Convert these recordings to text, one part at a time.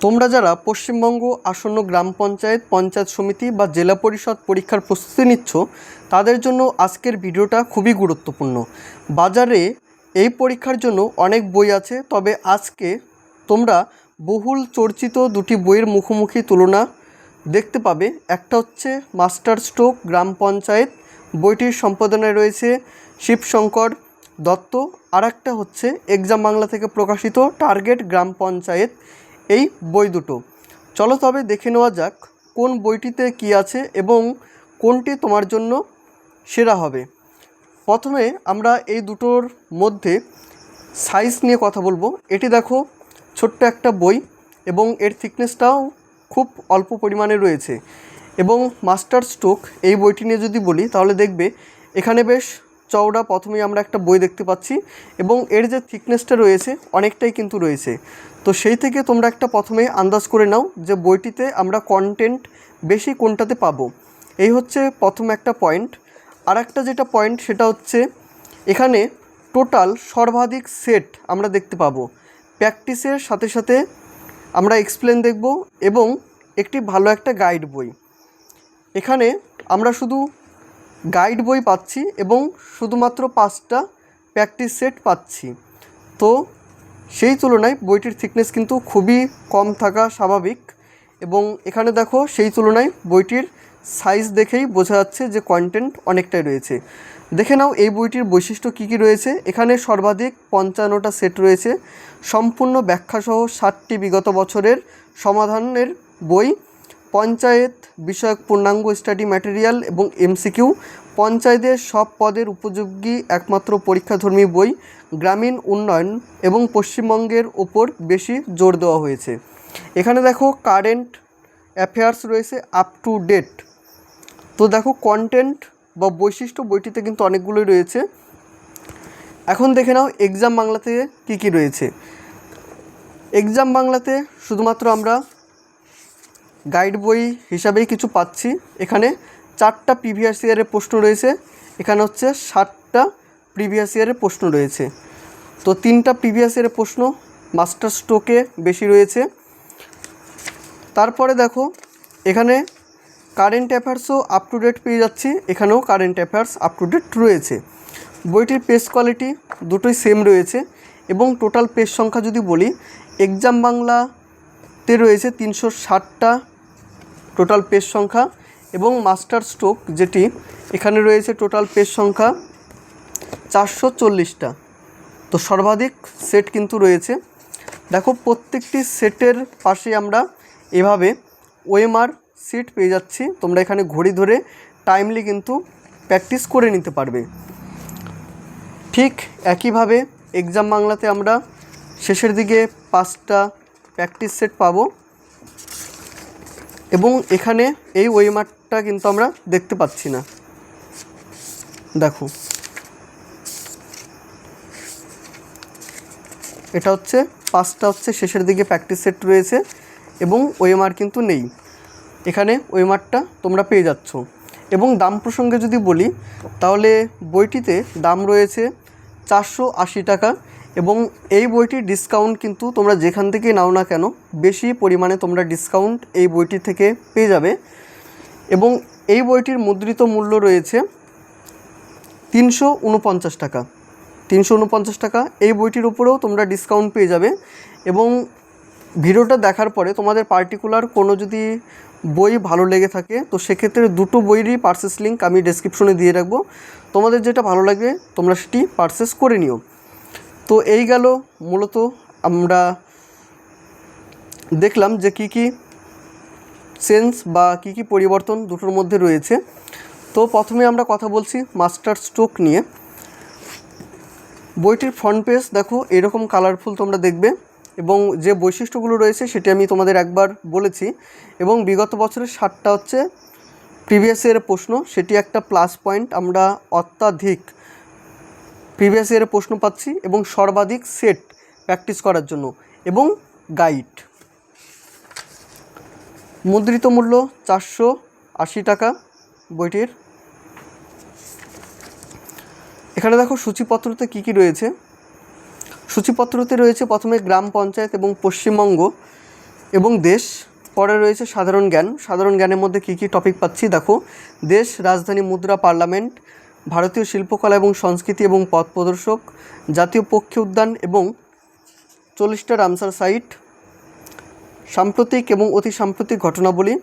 তোমরা যারা পশ্চিমবঙ্গ আসন্ন গ্রাম পঞ্চায়েত, পঞ্চায়েত সমিতি বা জেলা পরিষদ পরীক্ষার প্রস্তুতি নিচ্ছ, তাদের জন্য আজকের ভিডিওটা খুবই গুরুত্বপূর্ণ। বাজারে এই পরীক্ষার জন্য অনেক বই আছে, তবে আজকে তোমরা বহুল চর্চিত দুটি বইয়ের মুখোমুখি তুলনা দেখতে পাবে। একটা হচ্ছে মাস্টার স্ট্রোক গ্রাম পঞ্চায়েত, বইটির সম্পাদনায় রয়েছে শিবশঙ্কর দত্ত। আর একটা হচ্ছে এক্সাম বাংলা থেকে প্রকাশিত টার্গেট গ্রাম পঞ্চায়েত। এই বই দুটো চলো তবে দেখে নেওয়া যাক কোন বইটিতে কি আছে এবং কোনটি তোমার জন্য সেরা হবে। প্রথমে আমরা এই দুটোর মধ্যে সাইজ নিয়ে কথা বলবো। এটি দেখো ছোট্ট একটা বই এবং এর থিকনেসটাও খুব অল্প পরিমাণে রয়েছে। এবং মাস্টার স্ট্রোক এই বইটি নিয়ে যদি বলি তাহলে দেখবে এখানে বেশ চওড়া প্রথমেই আমরা একটা বই দেখতে পাচ্ছি এবং এর যে থিকনেসটা রয়েছে অনেকটাই কিন্তু রয়েছে। তো সেই থেকে তোমরা একটা প্রথমে আন্দাজ করে নাও যে বইটিতে আমরা কন্টেন্ট বেশি কোনটাতে পাবো। এই হচ্ছে প্রথম একটা পয়েন্ট। আর একটা যেটা পয়েন্ট সেটা হচ্ছে এখানে টোটাল সর্বাধিক সেট আমরা দেখতে পাবো। প্র্যাকটিসের সাথে সাথে আমরা এক্সপ্লেন দেখব এবং একটি ভালো একটা গাইড বই। এখানে আমরা শুধু গাইড বই পাচ্ছি এবং শুধুমাত্র 5টা প্র্যাকটিস সেট পাচ্ছি। তো সেই তুলনায় বইটির থিকনেস কিন্তু খুবই কম থাকা স্বাভাবিক। এবং এখানে দেখো সেই তুলনায় বইটির সাইজ দেখেই বোঝা যাচ্ছে যে কন্টেন্ট অনেকটাই রয়েছে। দেখে নাও এই বইটির বৈশিষ্ট্য কী কী রয়েছে। এখানে সর্বাধিক 55টা সেট রয়েছে, সম্পূর্ণ ব্যাখ্যাসহ 60টি বিগত বছরের সমাধানের বই, পঞ্চায়েত বিষয়ক পূর্ণাঙ্গ স্টাডি ম্যাটেরিয়াল এবং এমসিকিউ, পঞ্চায়েতের সব পদের উপযোগী একমাত্র পরীক্ষাধর্মী বই, গ্রামীণ উন্নয়ন এবং পশ্চিমবঙ্গের ওপর বেশি জোর দেওয়া হয়েছে। এখানে দেখো কারেন্ট অ্যাফেয়ার্স রয়েছে আপ টু ডেট। তো দেখো কন্টেন্ট বা বৈশিষ্ট্য বইটিতে কিন্তু অনেকগুলোই রয়েছে। এখন দেখে নাও এক্সাম বাংলাতে কী কী রয়েছে। এক্সাম বাংলাতে শুধুমাত্র আমরা গাইড বই হিসাবেই কিছু পাচ্ছি। এখানে 4টা প্রিভিয়াস ইয়ারের প্রশ্ন রয়েছে, এখানে হচ্ছে 60টা প্রিভিয়াস ইয়ারের প্রশ্ন রয়েছে। তো 3টা প্রিভিয়াস ইয়ারের প্রশ্ন মাস্টার স্ট্রোকে বেশি রয়েছে। তারপরে দেখো এখানে কারেন্ট অ্যাফেয়ার্সও আপ টু ডেট পেয়ে যাচ্ছি, এখানেও current affairs up to date রয়েছে। বইটির পেজ কোয়ালিটি দুটোই সেম রয়েছে এবং টোটাল পেজ সংখ্যা যদি বলি এক্সাম বাংলাতে রয়েছে 360টা টোটাল পেজ সংখ্যা এবং মাস্টার স্ট্রোক যেটি এখানে রয়েছে টোটাল পেজ সংখ্যা 440টা। তো সর্বাধিক সেট কিন্তু রয়েছে। দেখো প্রত্যেকটি সেটের পাশে আমরা এভাবে ওএমআর সিট পেয়ে যাচ্ছি, তোমরা এখানে ঘড়ি ধরে টাইমলি কিন্তু প্র্যাকটিস করে নিতে পারবে। ঠিক একইভাবে এক্সাম বাংলাতে আমরা শেষের দিকে 5টা প্র্যাকটিস সেট পাবো এবং এখানে এই ওএমআরটা কিন্তু আমরা দেখতে পাচ্ছি না। দেখো এটা হচ্ছে 5টা হচ্ছে শেষের দিকে প্র্যাকটিস সেট রয়েছে এবং ওএমআর কিন্তু নেই। এখানে ওএমআরটা তোমরা পেয়ে যাচ্ছ। এবং দাম প্রসঙ্গে যদি বলি তাহলে বইটিতে দাম রয়েছে 480 টাকা এবং এই বইটির ডিসকাউন্ট কিন্তু তোমরা যেখান থেকে নাও না কেন বেশি পরিমাণে তোমরা ডিসকাউন্ট এই বইটি থেকে পেয়ে যাবে। এবং এই বইটির মুদ্রিত মূল্য রয়েছে 349 টাকা। 349 টাকা এই বইটির উপরেও তোমরা ডিসকাউন্ট পেয়ে যাবে। এবং ভিডিওটা দেখার পরে তোমাদের পার্টিকুলার কোনো যদি বই ভালো লেগে থাকে তো সেক্ষেত্রে দুটো বইয়েরই পারচেস লিঙ্ক আমি ডেসক্রিপশনে দিয়ে রাখবো, তোমাদের যেটা ভালো লাগবে তোমরা সেটি পারচেস করে নিও। তো এই গেল মূলত আমরা দেখলাম যে কী কী চেঞ্জ বা কী কী পরিবর্তন দুটোর মধ্যে রয়েছে। তো প্রথমে আমরা কথা বলছি মাস্টার স্ট্রোক নিয়ে। বইটির ফ্রন্ট পেজ দেখো এরকম কালারফুল তোমরা দেখবে এবং যে বৈশিষ্ট্যগুলো রয়েছে সেটি আমি তোমাদের একবার বলেছি। এবং বিগত বছরের 60টা হচ্ছে প্রিভিয়াস ইয়ারের প্রশ্ন, সেটি একটা প্লাস পয়েন্ট। আমরা অত্যাধিক প্রিভিয়াস ইয়ারের প্রশ্ন পাচ্ছি এবং সর্বাধিক সেট প্র্যাকটিস করার জন্য এবং গাইড। মুদ্রিত মূল্য 480 টাকা বইটির। এখানে দেখো সূচিপত্রতে কী কী রয়েছে। সূচিপত্রতে রয়েছে প্রথমে গ্রাম পঞ্চায়েত এবং পশ্চিমবঙ্গ এবং দেশ। পরে রয়েছে সাধারণ জ্ঞান। সাধারণ জ্ঞানের মধ্যে কী কী টপিক পাচ্ছি দেখো, দেশ, রাজধানী, মুদ্রা, পার্লামেন্ট, ভারতীয় শিল্পকলা এবং সংস্কৃতি এবং পথ প্রদর্শক, জাতীয় পক্ষী উদ্যান এবং 40টা রামসার সাইট, সাম্প্রতিক এবং অতি সাম্প্রতিক ঘটনাবলী।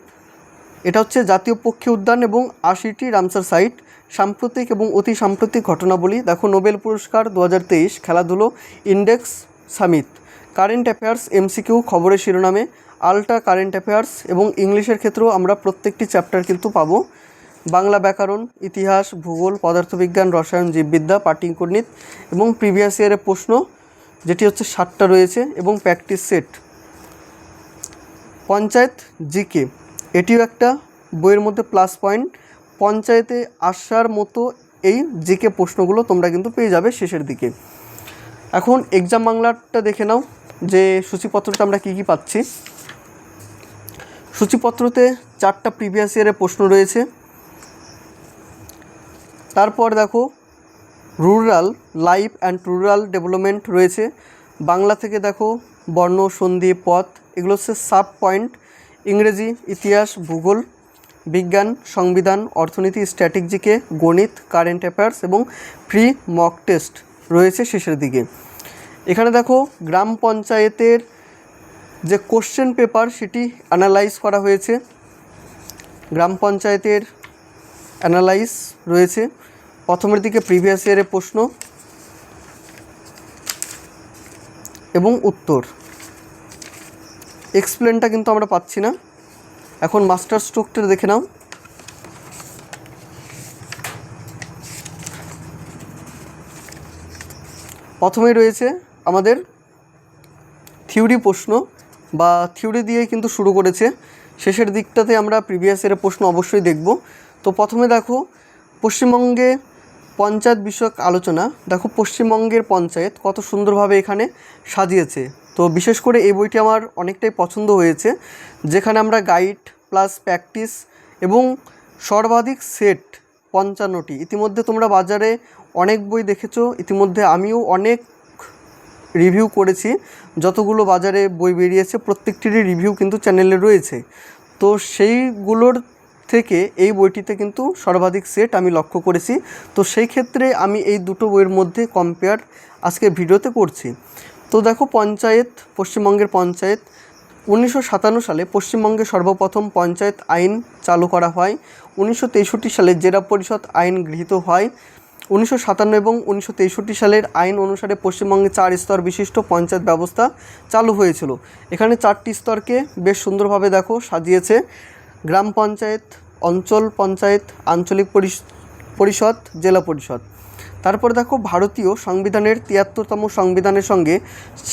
এটা হচ্ছে জাতীয় পক্ষী উদ্যান এবং 80টি রামসার সাইট, সাম্প্রতিক এবং অতি সাম্প্রতিক ঘটনাবলী। দেখো নোবেল পুরস্কার 2023, খেলাধুলো, index, summit, current affairs, MCQ, খবরের শিরোনামে, আলট্রা কারেন্ট অ্যাফেয়ার্স এবং ইংলিশের ক্ষেত্রেও আমরা প্রত্যেকটি চ্যাপ্টার কিন্তু পাবো। বাংলা ব্যাকরণ, ইতিহাস, ভূগোল, পদার্থবিজ্ঞান, রসায়ন, জীববিদ্যা, পাটিগণিত এবং প্রিভিয়াস ইয়ারের প্রশ্ন যেটি হচ্ছে 60টা রয়েছে এবং প্র্যাকটিস সেট। পঞ্চায়েত জিকে, এটিও একটা বইয়ের মধ্যে প্লাস পয়েন্ট। পঞ্চায়েতে আসার মতো এই জিকে প্রশ্নগুলো তোমরা কিন্তু পেয়ে যাবে শেষের দিকে। এখন এক্সাম বাংলাটা দেখে নাও যে সূচিপত্রটা আমরা কী কী পাচ্ছি। সূচিপত্রতে 4টা প্রিভিয়াস ইয়ারের প্রশ্ন রয়েছে। তারপর দেখো rural life and rural development রয়েছে। বাংলা থেকে দেখো বর্ণ, সন্ধি, পথ, এগুলো হচ্ছে সাব পয়েন্ট। ইংরেজি, ইতিহাস, ভূগোল, বিজ্ঞান, সংবিধান, অর্থনীতি, স্ট্যাটিক জিকে, গণিত, কারেন্ট অ্যাফেয়ার্স এবং ফ্রি মক টেস্ট রয়েছে শেষের দিকে। এখানে দেখো গ্রাম পঞ্চায়েতের যে কোশ্চেন পেপার সেটি অ্যানালাইজ করা হয়েছে। গ্রাম পঞ্চায়েতের অ্যানালাইজ রয়েছে। প্রথমের দিকে প্রিভিয়াস ইয়ারের প্রশ্ন এবং উত্তর। এক্সপ্লেনটা কিন্তু আমরা পাচ্ছি না। এখন মাস্টার স্ট্রোকটা দেখে নাও। প্রথমেই রয়েছে আমাদের থিওরি প্রশ্ন বা থিওরি দিয়ে কিন্তু শুরু করেছে। শেষের দিকটাতে আমরা প্রিভিয়াস ইয়ারের প্রশ্ন অবশ্যই দেখব। তো প্রথমে দেখো পশ্চিমবঙ্গে পঞ্চায়েত বিষয়ক আলোচনা। দেখো পশ্চিমবঙ্গের পঞ্চায়েত কত সুন্দরভাবে এখানে সাজিয়েছে। তো বিশেষ করে এই বইটি আমার অনেকটাই পছন্দ হয়েছে, যেখানে আমরা গাইড প্লাস প্র্যাকটিস এবং সর্বাধিক সেট 55টি। ইতিমধ্যে তোমরা বাজারে অনেক বই দেখেছো, ইতিমধ্যে আমিও অনেক রিভিউ করেছি। যতগুলো বাজারে বই বেরিয়েছে প্রত্যেকটিরই রিভিউ কিন্তু চ্যানেলে রয়েছে। তো সেইগুলোর থেকে এই বইটিতে কিন্তু সর্বাধিক সেট আমি লক্ষ্য করেছি। তো সেই ক্ষেত্রে আমি এই দুটো বইয়ের মধ্যে কম্পেয়ার আজকে ভিডিওতে করছি। তো দেখো পঞ্চায়েত, পশ্চিমবঙ্গের পঞ্চায়েত 1957 সালে পশ্চিমবঙ্গে সর্বপ্রথম পঞ্চায়েত আইন চালু করা হয়। 1963 সালে জেলা পরিষদ আইন গৃহীত হয়। 1957 এবং 1963 সালের আইন অনুসারে পশ্চিমবঙ্গে 4 স্তর বিশিষ্ট পঞ্চায়েত ব্যবস্থা চালু হয়েছিল। এখানে 4টি স্তরকে বেশ সুন্দরভাবে দেখো সাজিয়েছে। গ্রাম পঞ্চায়েত, অঞ্চল পঞ্চায়েত, আঞ্চলিক পরিষদ, জেলা পরিষদ। তারপর দেখো ভারতীয় সংবিধানের 73তম সংবিধানের সঙ্গে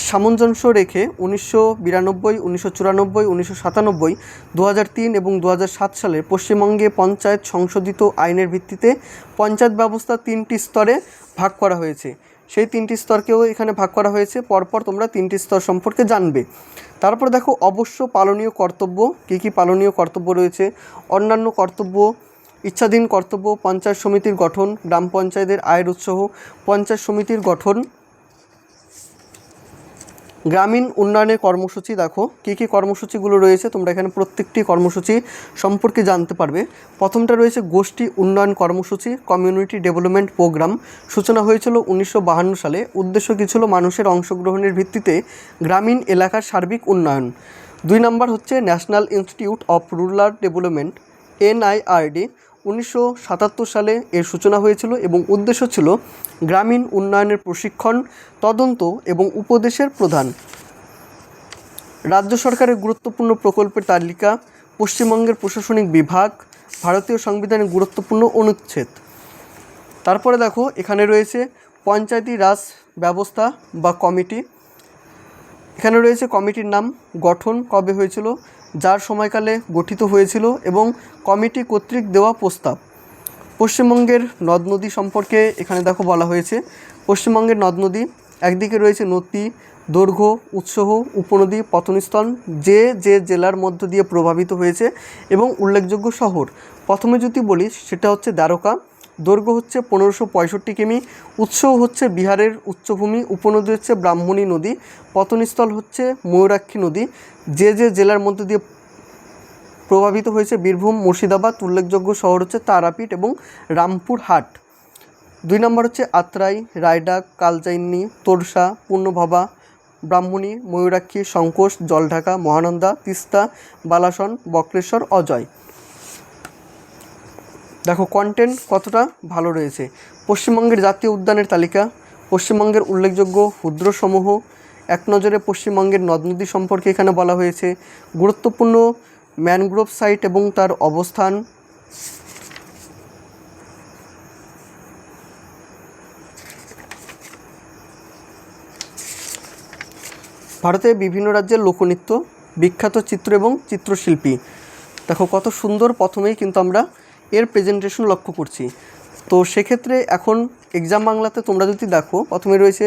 সামঞ্জস্য রেখে 1992, 1994, 1997, 2003 এবং 2007 সালের পশ্চিমবঙ্গে পঞ্চায়েত সংশোধিত আইনের ভিত্তিতে পঞ্চায়েত ব্যবস্থা 3টি স্তরে ভাগ করা হয়েছে। সেই 3টি স্তরকেও এখানে ভাগ করা হয়েছে। পরপর তোমরা 3টি স্তর সম্পর্কে জানবে। তারপর দেখো অবশ্য পালনীয় কর্তব্য, কী কী পালনীয় কর্তব্য রয়েছে। অন্যান্য কর্তব্য, ইচ্ছাধীন কর্তব্য, পঞ্চায়েত সমিতির গঠন, গ্রাম পঞ্চায়েতের আয়ের উৎস, পঞ্চায়েত সমিতির গঠন, গ্রামীণ উন্নয়নের কর্মসূচি। দেখো কী কী কর্মসূচিগুলো রয়েছে, তোমরা এখানে প্রত্যেকটি কর্মসূচি সম্পর্কে জানতে পারবে। প্রথমটা রয়েছে গোষ্ঠী উন্নয়ন কর্মসূচি, কমিউনিটি ডেভেলপমেন্ট প্রোগ্রাম। সূচনা হয়েছিল 1952 সালে। উদ্দেশ্য কী ছিল? মানুষের অংশগ্রহণের ভিত্তিতে গ্রামীণ এলাকার সার্বিক উন্নয়ন। 2 নম্বর হচ্ছে national institute of rural development, NIRD। 1977 সালে এর সূচনা হয়েছিল এবং উদ্দেশ্য ছিল গ্রামীণ উন্নয়নের প্রশিক্ষণ, তদন্ত এবং উপদেশের প্রদান। রাজ্য সরকারের গুরুত্বপূর্ণ প্রকল্পের তালিকা, পশ্চিমবঙ্গের প্রশাসনিক বিভাগ, ভারতীয় সংবিধানের গুরুত্বপূর্ণ অনুচ্ছেদ। তারপরে দেখো এখানে রয়েছে পঞ্চায়েতি রাজ ব্যবস্থা বা কমিটি। এখানে রয়েছে কমিটির নাম, গঠন কবে হয়েছিল, যার সময়কালে গঠিত হয়েছিল এবং কমিটি কর্তৃক দেওয়া প্রস্তাব। পশ্চিমবঙ্গের নদ নদী সম্পর্কে এখানে দেখো বলা হয়েছে। পশ্চিমবঙ্গের নদ নদী, একদিকে রয়েছে নদী, দৈর্ঘ্য, উৎস, উপনদী, পতনস্থল, যে যে জেলার মধ্য দিয়ে প্রভাবিত হয়েছে এবং উল্লেখযোগ্য শহর। প্রথমে যদি বলি সেটা হচ্ছে দ্বারকা। দৈর্ঘ্য হচ্ছে 1565 কিমি। উৎস হচ্ছে বিহারের উচ্চভূমি। উপনদী হচ্ছে ব্রাহ্মণী নদী। পতনস্থল হচ্ছে ময়ূরাক্ষী নদী। যে জেলার মধ্যে দিয়ে প্রভাবিত হয়েছে বীরভূম, মুর্শিদাবাদ। উল্লেখযোগ্য শহর হচ্ছে তারাপীঠ এবং রামপুরহাট। 2 নম্বর হচ্ছে আত্রাই, রায়ডাক, কালচাইনি, তোরসা, পূর্ণভবা, ব্রাহ্মণী, ময়ূরাক্ষী, সংকোষ, জলঢাকা, মহানন্দা, তিস্তা, বালাসন, বক্রেশ্বর, অজয়। দেখো কন্টেন্ট কতটা ভালো রয়েছে। পশ্চিমবঙ্গের জাতীয় উদ্যানের তালিকা, পশ্চিমবঙ্গের উল্লেখযোগ্য হ্রদসমূহ, এক নজরে পশ্চিমবঙ্গের নদ নদী সম্পর্কে এখানে বলা হয়েছে, গুরুত্বপূর্ণ ম্যানগ্রোভ সাইট এবং তার অবস্থান, ভারতের বিভিন্ন রাজ্যের লোকনৃত্য, বিখ্যাত চিত্র এবং চিত্রশিল্পী। দেখো কত সুন্দর, প্রথমেই কিন্তু আমরা এর প্রেজেন্টেশন লক্ষ্য করছি। তো সেক্ষেত্রে এখন এক্সাম বাংলাতে তোমরা যদি দেখো, প্রথমে রয়েছে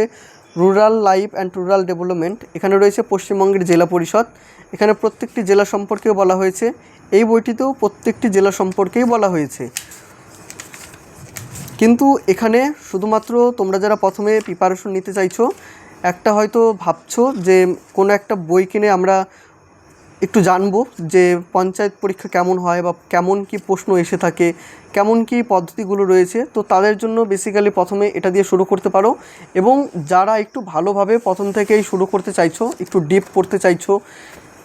rural life and rural development. এখানে রয়েছে পশ্চিমবঙ্গের জেলা পরিষদ। এখানে প্রত্যেকটি জেলা সম্পর্কেও বলা হয়েছে। এই বইটিতেও প্রত্যেকটি জেলা সম্পর্কেই বলা হয়েছে। কিন্তু এখানে শুধুমাত্র তোমরা যারা প্রথমে প্রিপারেশন নিতে চাইছো, একটা হয়তো ভাবছো যে কোনো একটা বই কিনে আমরা একটু জানবো যে পঞ্চায়েত পরীক্ষা কেমন হয় বা কেমন কি প্রশ্ন এসে থাকে, কেমন কি পদ্ধতিগুলো রয়েছে। তো তাদের জন্য বেসিক্যালি প্রথমে এটা দিয়ে শুরু করতে পারো। এবং যারা একটু ভালোভাবে প্রথম থেকেই শুরু করতে চাইছো, একটু ডিপ পড়তে চাইছো,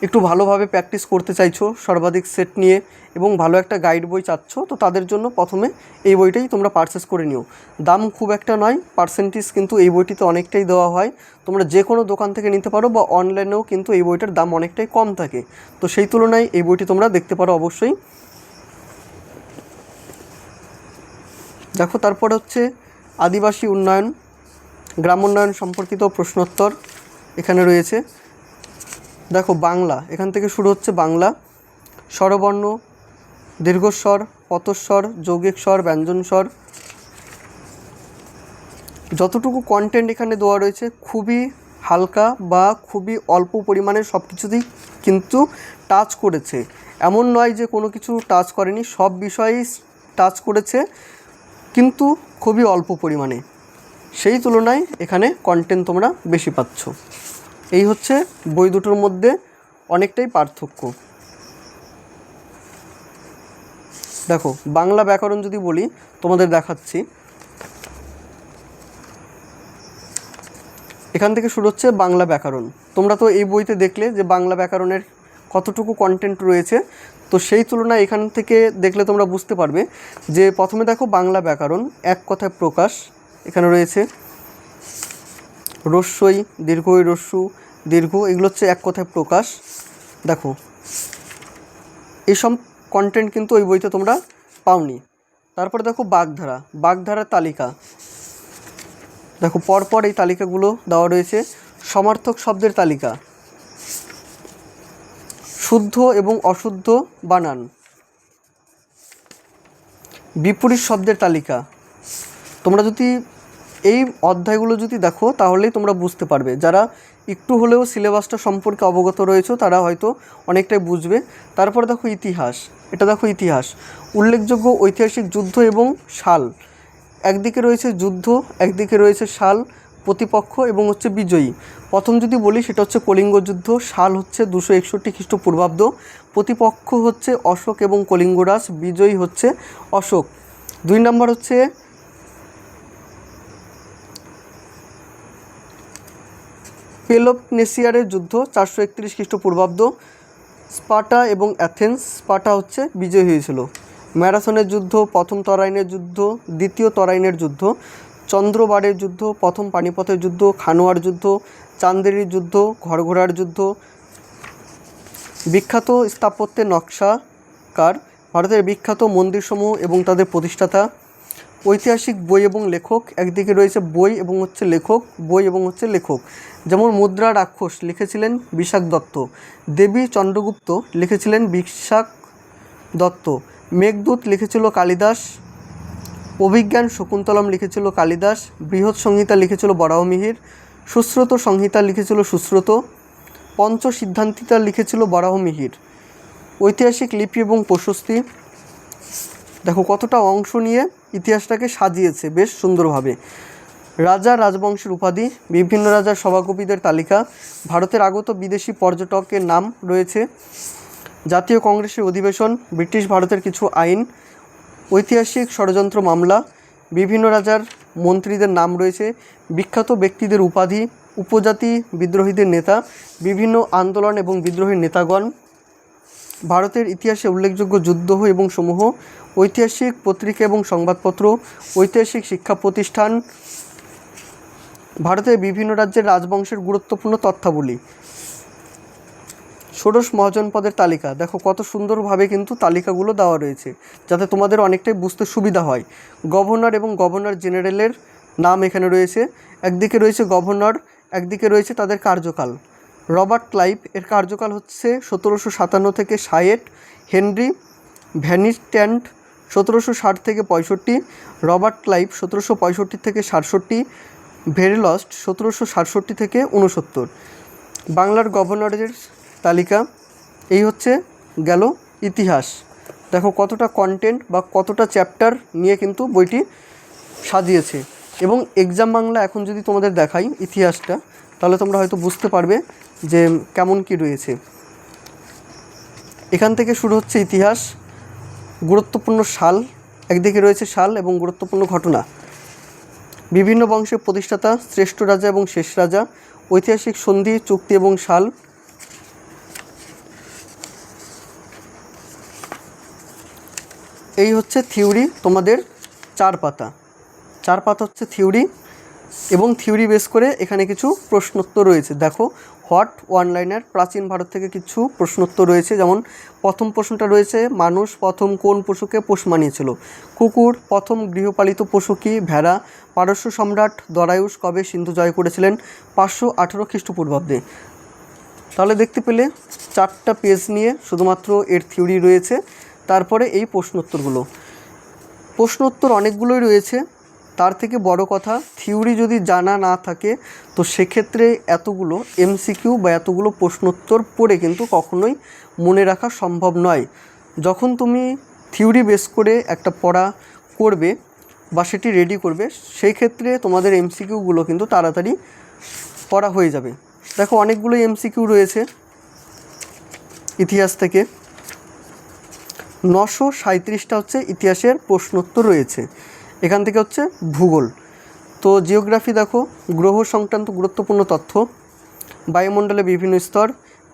একটু ভালোভাবে প্র্যাকটিস করতে চাইছো সর্বাধিক সেট নিয়ে এবং ভালো একটা গাইড বই চাচ্ছ, তো তাদের জন্য প্রথমে এই বইটাই তোমরা পারচেস করে নিও। দাম খুব একটা নয়, পার্সেন্টেজ কিন্তু এই বইটিতে অনেকটাই দেওয়া হয়। তোমরা যে কোনো দোকান থেকে নিতে পারো বা অনলাইনেও কিন্তু এই বইটার দাম অনেকটাই কম থাকে। তো সেই তুলনায় এই বইটি তোমরা দেখতে পারো অবশ্যই। দেখো তারপর হচ্ছে আদিবাসী উন্নয়ন, গ্রামোন্নয়ন সম্পর্কিত প্রশ্নোত্তর এখানে রয়েছে। দেখো বাংলা, এখান থেকে শুরু হচ্ছে বাংলা। স্বরবর্ণ, দীর্ঘস্বর, পতস্বর, যৌগিক স্বর, ব্যঞ্জন স্বর। যতটুকু কন্টেন্ট এখানে দেওয়া রয়েছে খুবই হালকা বা খুবই অল্প পরিমাণে সব কিছুতেই কিন্তু টাচ করেছে। এমন নয় যে কোনো কিছু টাচ করেনি, সব বিষয়েই টাচ করেছে কিন্তু খুবই অল্প পরিমাণে। সেই তুলনায় এখানে কন্টেন্ট তোমরা বেশি পাচ্ছ। এই হচ্ছে বই দুটোর মধ্যে অনেকটাই পার্থক্য। দেখো বাংলা ব্যাকরণ যদি বলি, তোমাদের দেখাচ্ছি। এখান থেকে শুরু হচ্ছে বাংলা ব্যাকরণ। তোমরা তো এই বইতে দেখলে যে বাংলা ব্যাকরণের কতটুকু কন্টেন্ট রয়েছে। তো সেই তুলনায় এখান থেকে দেখলে তোমরা বুঝতে পারবে যে প্রথমে দেখো বাংলা ব্যাকরণ, এক কথায় প্রকাশ। এখানে রয়েছে রস্যই, দীর্ঘই, রস্যু, দীর্ঘ, এগুলো হচ্ছে এক কথায় প্রকাশ। দেখো এইসব কন্টেন্ট কিন্তু ওই বইতে তোমরা পাওনি। তারপরে দেখো বাগধারা, বাগধারার তালিকা। দেখো পরপর এই তালিকাগুলো দেওয়া রয়েছে। সমার্থক শব্দের তালিকা, শুদ্ধ এবং অশুদ্ধ বানান, বিপরীত শব্দের তালিকা। তোমরা যদি এই অধ্যায়গুলো যদি দেখো তাহলেই তোমরা বুঝতে পারবে। যারা একটু হলেও সিলেবাসটা সম্পর্কে অবগত রয়েছে তারা হয়তো অনেকটাই বুঝবে। তারপর দেখো ইতিহাস, এটা দেখো ইতিহাস, উল্লেখযোগ্য ঐতিহাসিক যুদ্ধ এবং সাল। একদিকে রয়েছে যুদ্ধ, একদিকে রয়েছে সাল, প্রতিপক্ষ এবং হচ্ছে বিজয়ী। প্রথম যদি বলি সেটা হচ্ছে কলিঙ্গ যুদ্ধ, সাল হচ্ছে 261 খ্রিস্টপূর্বাব্দ, প্রতিপক্ষ হচ্ছে অশোক এবং কলিঙ্গরাজ, বিজয়ী হচ্ছে অশোক। 2 নম্বর হচ্ছে পেলোপনেসিয়ারের যুদ্ধ, 431 খ্রিস্টপূর্বাব্দ, স্পার্টা এবং অ্যাথেন্স। স্পার্টা হচ্ছে বিজয়ী হয়েছিল। ম্যারাথনের যুদ্ধ, প্রথম তরাইনের যুদ্ধ, দ্বিতীয় তরাইনের যুদ্ধ, চন্দ্রবাড়ের যুদ্ধ, প্রথম পানিপথের যুদ্ধ, খানোয়ার যুদ্ধ, চান্দেরির যুদ্ধ, ঘরঘোড়ার যুদ্ধ। বিখ্যাত স্থাপত্যের নকশাকার, ভারতের বিখ্যাত মন্দিরসমূহ এবং তাদের প্রতিষ্ঠাতা। ঐতিহাসিক বই এবং লেখক, একদিকে রয়েছে বই এবং হচ্ছে লেখক, বই এবং হচ্ছে লেখক। যেমন মুদ্রা রাক্ষস লিখেছিলেন বিশাখ দত্ত, দেবী চন্দ্রগুপ্ত লিখেছিলেন বিশাখ দত্ত, মেঘদূত লিখেছিল কালিদাস, অভিজ্ঞান শকুন্তলম লিখেছিল কালিদাস, বৃহৎ সংহিতা লিখেছিল বরাহমিহির, সুশ্রুত সংহিতা লিখেছিল সুশ্রুত, পঞ্চ সিদ্ধান্তিতা লিখেছিল বরাহমিহির। ঐতিহাসিক লিপি এবং প্রশস্তি, দেখো কতটা অংশ নিয়ে ইতিহাসটাকে সাজিয়েছে বেশ সুন্দরভাবে। রাজা রাজবংশের উপাধি, বিভিন্ন রাজার সভাকবিদের তালিকা, ভারতের আগত বিদেশি পর্যটকের নাম রয়েছে, জাতীয় কংগ্রেসের অধিবেশন, ব্রিটিশ ভারতের কিছু আইন, ঐতিহাসিক ষড়যন্ত্র মামলা, বিভিন্ন রাজার মন্ত্রীদের নাম রয়েছে, বিখ্যাত ব্যক্তিদের উপাধি, উপজাতি বিদ্রোহীদের নেতা, বিভিন্ন আন্দোলন এবং বিদ্রোহীর নেতাগণ, ভারতের ইতিহাসে উল্লেখযোগ্য যুদ্ধ এবং সমূহ, ঐতিহাসিক পত্রিকা এবং সংবাদপত্র, ঐতিহাসিক শিক্ষা প্রতিষ্ঠান, ভারতের বিভিন্ন রাজ্যের রাজবংশের গুরুত্বপূর্ণ তথ্যাবলী, ষোড়শ মহাজনপদের তালিকা। দেখো কত সুন্দরভাবে কিন্তু তালিকাগুলো দেওয়া রয়েছে যাতে তোমাদের অনেকটাই বুঝতে সুবিধা হয়। গভর্নর এবং গভর্নর জেনারেলের নাম এখানে রয়েছে, একদিকে রয়েছে গভর্নর, একদিকে রয়েছে তাদের কার্যকাল। রবার্ট ক্লাইভ এর কার্যকাল হচ্ছে 1757 থেকে 60, হেনরি ভ্যানিস্ট্যান্ড 1760 থেকে 65, রবার্ট ক্লাইভ 1765 থেকে 67, ভেরেলস্ট 1767 থেকে 69। বাংলার গভর্নরের তালিকা। এই হচ্ছে গেল ইতিহাস। দেখো কতটা কন্টেন্ট বা কতটা চ্যাপ্টার নিয়ে কিন্তু বইটি সাজিয়েছে। এবং এক্সাম বাংলা এখন যদি তোমাদের দেখাই ইতিহাসটা, তাহলে তোমরা হয়তো বুঝতে পারবে যে কেমন কি রয়েছে। এখান থেকে শুরু হচ্ছে ইতিহাস, গুরুত্বপূর্ণ সাল, একদিকে রয়েছে সাল এবং গুরুত্বপূর্ণ ঘটনা, বিভিন্ন বংশের প্রতিষ্ঠাতা, শ্রেষ্ঠ রাজা এবং শেষ রাজা, ঐতিহাসিক সন্ধি, চুক্তি এবং সাল, এই হচ্ছে থিওরি। তোমাদের 4 পাতা হচ্ছে থিওরি, এবং থিওরি বেস করে এখানে কিছু প্রশ্নোত্তর রয়েছে। দেখো হট ওয়ান লাইনার, প্রাচীন ভারত থেকে কিছু প্রশ্নোত্তর রয়েছে। যেমন প্রথম প্রশ্নটা রয়েছে, মানুষ প্রথম কোন পশুকে পোষ মানিয়েছিল? কুকুর। প্রথম গৃহপালিত পশু কি? ভেড়া। পারস্য সম্রাট দরায়ুস কবে সিন্ধু জয় করেছিলেন? 518 খ্রিস্টপূর্বাব্দে। তাহলে দেখতে পেলে 4টা পেজ নিয়ে শুধুমাত্র এর থিওরি রয়েছে, তারপরে এই প্রশ্নোত্তরগুলো। প্রশ্নোত্তর অনেকগুলোই রয়েছে, তার থেকে বড় কথা থিওরি যদি জানা না থাকে তো সেক্ষেত্রে এতগুলো এমসিকিউ বা এতগুলো প্রশ্নোত্তর পড়ে কিন্তু কখনোই মনে রাখা সম্ভব নয়। যখন তুমি থিওরি বেস করে একটা পড়া করবে বা সেটি রেডি করবে, সেই ক্ষেত্রে তোমাদের এমসিকিউগুলো কিন্তু তাড়াতাড়ি পড়া হয়ে যাবে। দেখো অনেকগুলো এমসিকিউ রয়েছে ইতিহাস থেকে, 937টা হচ্ছে ইতিহাসের প্রশ্নোত্তর রয়েছে। এখান থেকে হচ্ছে ভূগোল। তো জিওগ্রাফি দেখো, গ্রহ সংক্রান্ত গুরুত্বপূর্ণ তথ্য, বায়ুমণ্ডলে বিভিন্ন স্তর,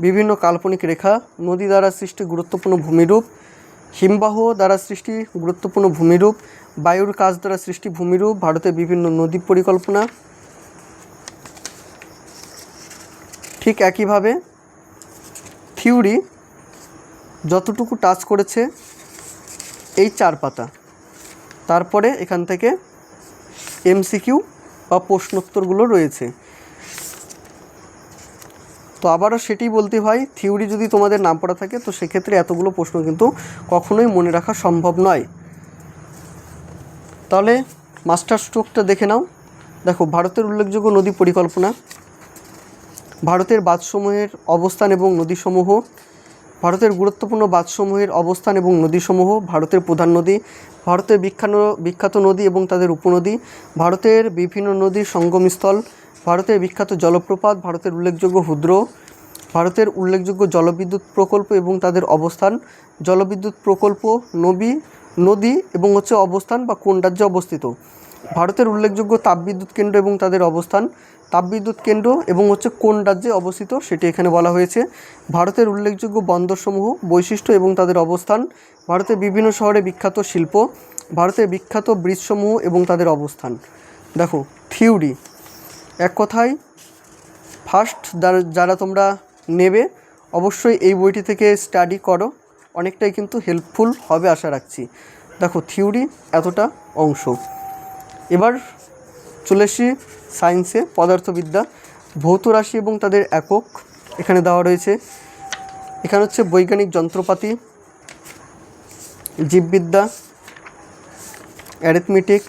বিভিন্ন কাল্পনিক রেখা, নদী দ্বারা সৃষ্টি গুরুত্বপূর্ণ ভূমিরূপ, হিমবাহ দ্বারা সৃষ্টি গুরুত্বপূর্ণ ভূমিরূপ, বায়ুর কাজ দ্বারা সৃষ্টি ভূমিরূপ, ভারতের বিভিন্ন নদী পরিকল্পনা। ঠিক একইভাবে থিওরি যতটুকু টাচ করেছে এই 4 পাতা, তারপরে এখান থেকে এমসিকিউ বা প্রশ্নোত্তরগুলো রয়েছে। তো আবারও সেটি বলতে হয়, থিওরি যদি তোমাদের না পড়া থাকে তো সেক্ষেত্রে এতগুলো প্রশ্ন কিন্তু কখনোই মনে রাখা সম্ভব নয়। তাহলে মাস্টার স্ট্রোকটা দেখে নাও। দেখো ভারতের উল্লেখযোগ্য নদী পরিকল্পনা, ভারতের বাঁধসমূহের অবস্থান এবং নদীসমূহ, ভারতের গুরুত্বপূর্ণ বাঁধসমূহের অবস্থান এবং নদীসমূহ, ভারতের প্রধান নদী, ভারতের বিখ্যাত নদী এবং তাদের উপনদী, ভারতের বিভিন্ন নদীর সঙ্গমস্থল, ভারতের বিখ্যাত জলপ্রপাত, ভারতের উল্লেখযোগ্য হ্রদ, ভারতের উল্লেখযোগ্য জলবিদ্যুৎ প্রকল্প এবং তাদের অবস্থান, জলবিদ্যুৎ প্রকল্প, নদী এবং হচ্ছে অবস্থান বা কোন রাজ্যে অবস্থিত, ভারতের উল্লেখযোগ্য তাপবিদ্যুৎ কেন্দ্র এবং তাদের অবস্থান, তাপবিদ্যুৎ কেন্দ্র এবং হচ্ছে কোন রাজ্যে অবস্থিত সেটি এখানে বলা হয়েছে, ভারতের উল্লেখযোগ্য বন্দরসমূহ, বৈশিষ্ট্য এবং তাদের অবস্থান, ভারতের বিভিন্ন শহরে বিখ্যাত শিল্প, ভারতের বিখ্যাত ব্রিজসমূহ এবং তাদের অবস্থান। দেখো থিওরি এক কথায় ফার্স্ট যারা তোমরা নেবে অবশ্যই এই বইটি থেকে স্টাডি করো, অনেকটাই কিন্তু হেল্পফুল হবে আশা রাখছি। দেখো থিওরি এতটা অংশ। এবার চলে আসি সায়েন্সে, পদার্থবিদ্যা, ভৌত রাশি এবং তাদের একক এখানে দেওয়া রয়েছে। এখানে হচ্ছে বৈজ্ঞানিক যন্ত্রপাতি, জীববিদ্যা, অ্যারিথমেটিক।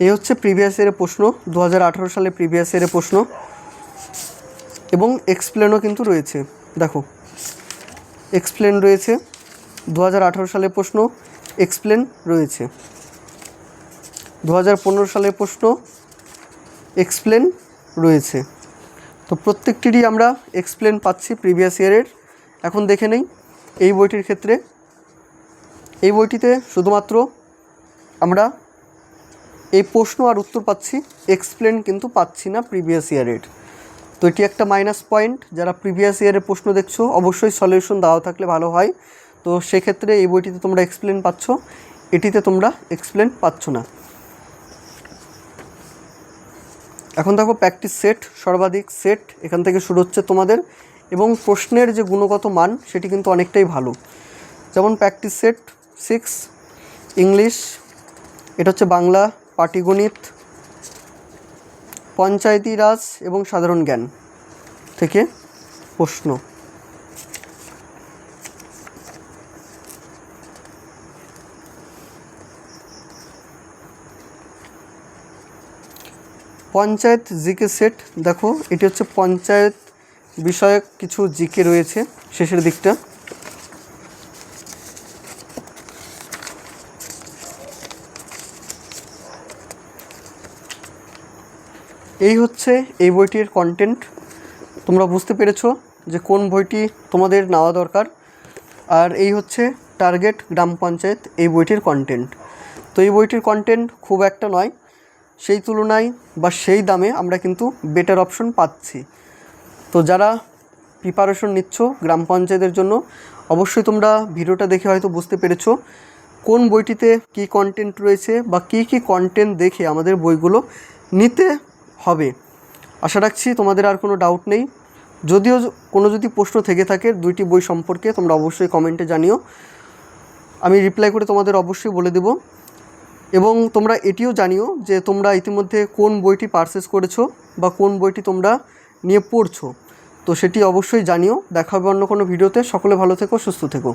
এই হচ্ছে প্রিভিয়াস ইয়ারের প্রশ্ন, 2018 সালে প্রিভিয়াস ইয়ারের প্রশ্ন, এবং এক্সপ্লেনও কিন্তু রয়েছে। দেখো এক্সপ্লেন রয়েছে, 2018 সালের প্রশ্ন এক্সপ্লেন রয়েছে, 2015 সালের প্রশ্ন এক্সপ্লেন রয়েছে। তো প্রত্যেকটিরই আমরা এক্সপ্লেন পাচ্ছি প্রিভিয়াস ইয়ারের। এখন দেখে নেই এই বইটির ক্ষেত্রে। এই বইটিতে শুধুমাত্র আমরা এই প্রশ্ন আর উত্তর পাচ্ছি, এক্সপ্লেন কিন্তু পাচ্ছি না প্রিভিয়াস ইয়ারের। তো এটি একটা মাইনাস পয়েন্ট। যারা প্রিভিয়াস ইয়ারের প্রশ্ন দেখছো অবশ্যই সলিউশন দেওয়া থাকলে ভালো হয়। তো সেক্ষেত্রে এই বইটিতে তোমরা এক্সপ্লেন পাচ্ছ, এটিতে তোমরা এক্সপ্লেন পাচ্ছ না। এখন দেখো প্র্যাকটিস সেট, সর্বাধিক সেট এখান থেকে শুরু হচ্ছে তোমাদের, এবং প্রশ্নের যে গুণগত মান সেটি কিন্তু অনেকটাই ভালো। যেমন প্র্যাকটিস সেট 6 ইংলিশ, এটা হচ্ছে বাংলা, পাটিগণিত, পঞ্চায়েতি রাজ এবং সাধারণ জ্ঞান থেকে প্রশ্ন। পঞ্চায়েত জিকে সেট, দেখো এটি হচ্ছে পঞ্চায়েত বিষয়ক কিছু জিকে রয়েছে শেষের দিকটা। এই হচ্ছে এই বইটির কন্টেন্ট। তোমরা বুঝতে পেরেছো যে কোন বইটি তোমাদের নেওয়া দরকার। আর এই হচ্ছে টার্গেট গ্রাম পঞ্চায়েত, এই বইটির কন্টেন্ট। তো এই বইটির কন্টেন্ট খুব একটা নয়, সেই তুলনায় বা সেই দামে আমরা কিন্তু বেটার অপশন পাচ্ছি। তো যারা প্রিপারেশন নিচ্ছ গ্রাম পঞ্চায়েতের জন্য, অবশ্যই তোমরা ভিডিওটা দেখে হয়তো বুঝতে পেরেছো কোন বইটিতে কী কন্টেন্ট রয়েছে বা কী কী কন্টেন্ট দেখে আমাদের বইগুলো নিতে হবে। আশা রাখছি তোমাদের আর কোনো ডাউট নেই। যদিও কোনো যদি প্রশ্ন থেকে থাকে দুইটি বই সম্পর্কে, তোমরা অবশ্যই কমেন্টে জানিও, আমি রিপ্লাই করে তোমাদের অবশ্যই বলে দেব। এবং তোমরা এটিও জানিও যে তোমরা ইতিমধ্যে কোন বইটি পারচেস করেছো বা কোন বইটি তোমরা নিয়ে পড়ছো। তো সেটি অবশ্যই জানিও। দেখা হবে অন্য কোনো ভিডিওতে। সকলে ভালো থেকো, সুস্থ থেকো।